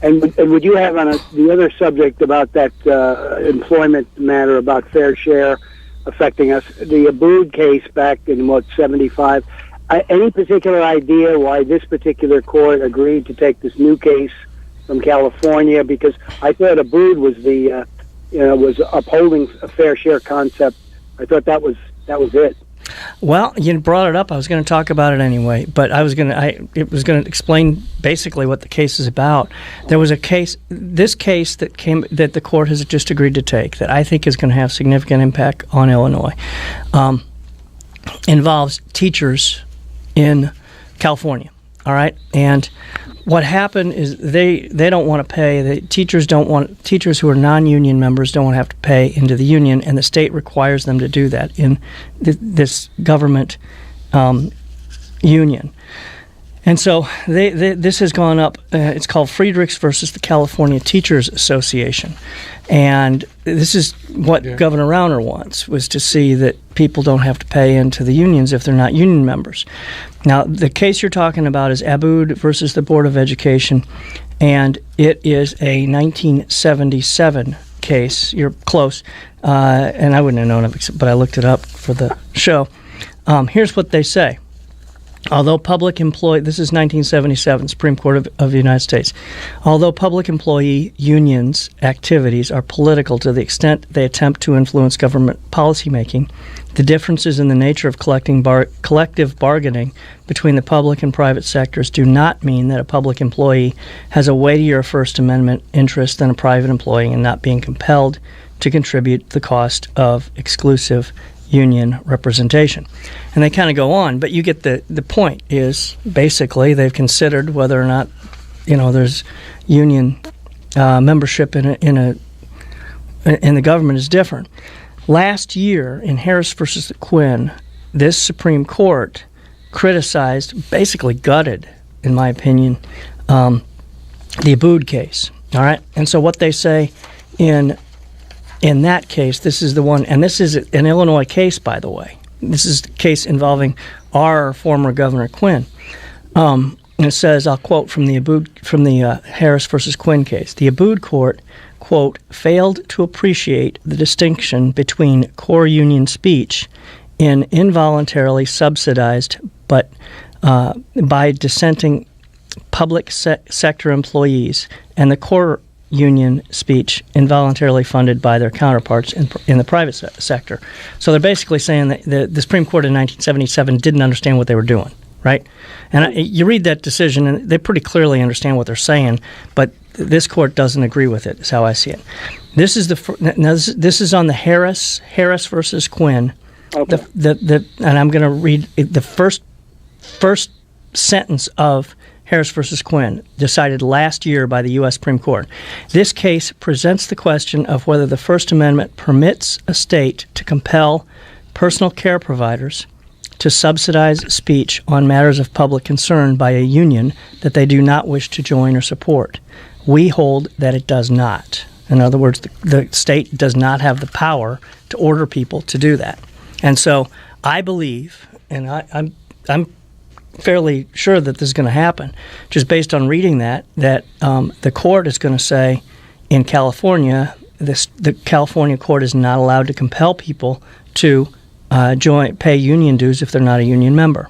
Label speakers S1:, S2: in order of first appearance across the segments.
S1: And would you have on the other subject about that employment matter about fair share affecting us, the Abood case back in, 75? Any particular idea why this particular court agreed to take this new case from California? Because I thought Abood was was upholding a fair share concept. I thought that was it.
S2: Well, you brought it up. I was going to talk about it anyway, but it was going to explain basically what the case is about. There was this case that the court has just agreed to take that I think is going to have significant impact on Illinois. Involves teachers in California. All right, and what happened is they don't want to pay. The teachers who are non-union members don't want to have to pay into the union, and the state requires them to do that in this government union. And so this has gone up. It's called Freidrichs versus the California Teachers Association, and this is what Governor Rauner wants, was to see that people don't have to pay into the unions if they're not union members. Now, the case you're talking about is Abood versus the Board of Education, and it is a 1977 case. You're close, and I wouldn't have known it, but I looked it up for the show. Here's what they say. Although public employee, this is 1977, Supreme Court of the United States. Although public employee unions' activities are political to the extent they attempt to influence government policymaking, the differences in the nature of collective bargaining between the public and private sectors do not mean that a public employee has a weightier First Amendment interest than a private employee in not being compelled to contribute the cost of exclusive union representation. And they kind of go on, but you get the point is basically they've considered whether or not there's union membership in the government is different. Last year in Harris versus Quinn, this Supreme Court criticized, basically gutted, in my opinion, the Abood case. All right, and so what they say in that case, this is the one, and this is an Illinois case, by the way. This is the case involving our former Governor Quinn. And it says, I'll quote from the Harris versus Quinn case. The Abood court, quote, failed to appreciate the distinction between core union speech in involuntarily subsidized but by dissenting public sector employees and the core union speech involuntarily funded by their counterparts in the private sector. So they're basically saying that the Supreme Court in 1977 didn't understand what they were doing, right? And you read that decision, and they pretty clearly understand what they're saying, but this court doesn't agree with it, is how I see it. This is this is on the Harris versus Quinn. Okay. And I'm going to read the first sentence of Harris versus Quinn, decided last year by the U.S. Supreme Court. This case presents the question of whether the First Amendment permits a state to compel personal care providers to subsidize speech on matters of public concern by a union that they do not wish to join or support. We hold that it does not. In other words, the state does not have the power to order people to do that. And so I believe, and I'm fairly sure that this is going to happen, just based on reading that the court is going to say in California, the California court is not allowed to compel people to pay union dues if they're not a union member.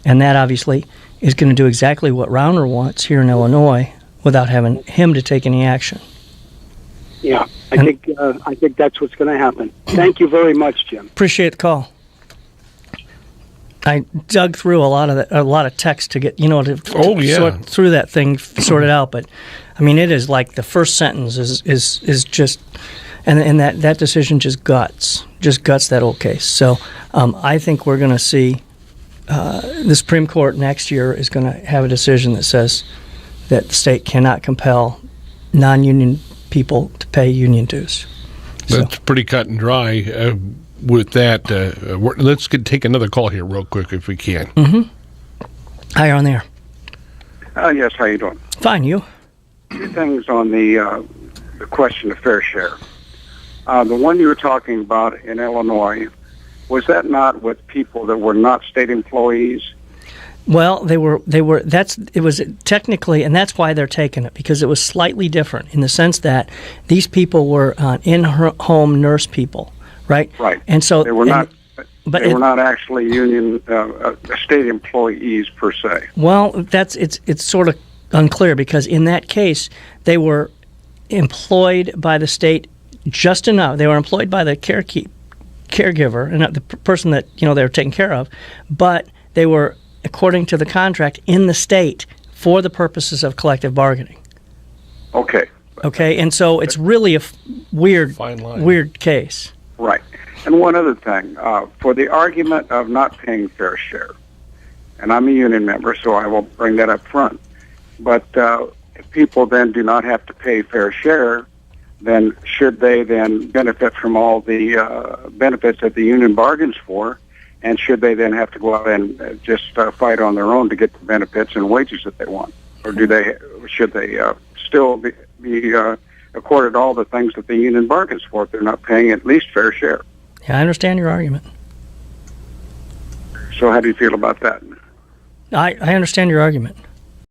S2: And that obviously is going to do exactly what Rauner wants here in Illinois without having him to take any action.
S1: Yeah, I think that's what's going to happen. Thank you very much, Jim.
S2: Appreciate the call. I dug through a lot of text to get sort through that thing, sort it out. But I mean, it is like the first sentence is just, and that decision just guts that whole case. So I think we're going to see the Supreme Court next year is going to have a decision that says that the state cannot compel non-union people to pay union dues.
S3: That's pretty cut and dry. With that, let's take another call here real quick if we can.
S2: Mm-hmm. Hi, you're on there.
S4: Yes, how you doing?
S2: Fine, you?
S4: Two things on the question of fair share. The one you were talking about in Illinois, was that not with people that were not state employees?
S2: Well, they were. It was technically, and that's why they're taking it, because it was slightly different in the sense that these people were in-home nurse people, right?
S4: Right.
S2: And so
S4: they were not. But they were not actually union state employees per se.
S2: Well, it's sort of unclear, because in that case they were employed by the state just enough. They were employed by the caregiver and the person that they were taking care of, but they were, according to the contract, in the state for the purposes of collective bargaining.
S4: Okay.
S2: Okay, and so it's really a weird case.
S4: Right. And one other thing, for the argument of not paying fair share, and I'm a union member, so I will bring that up front, but if people then do not have to pay fair share, then should they then benefit from all the benefits that the union bargains for, and should they then have to go out and just fight on their own to get the benefits and wages that they want? Or should they still be accorded all the things that the union bargains for if they're not paying at least fair share?
S2: Yeah, I understand your argument.
S4: So how do you feel about that?
S2: I understand your argument.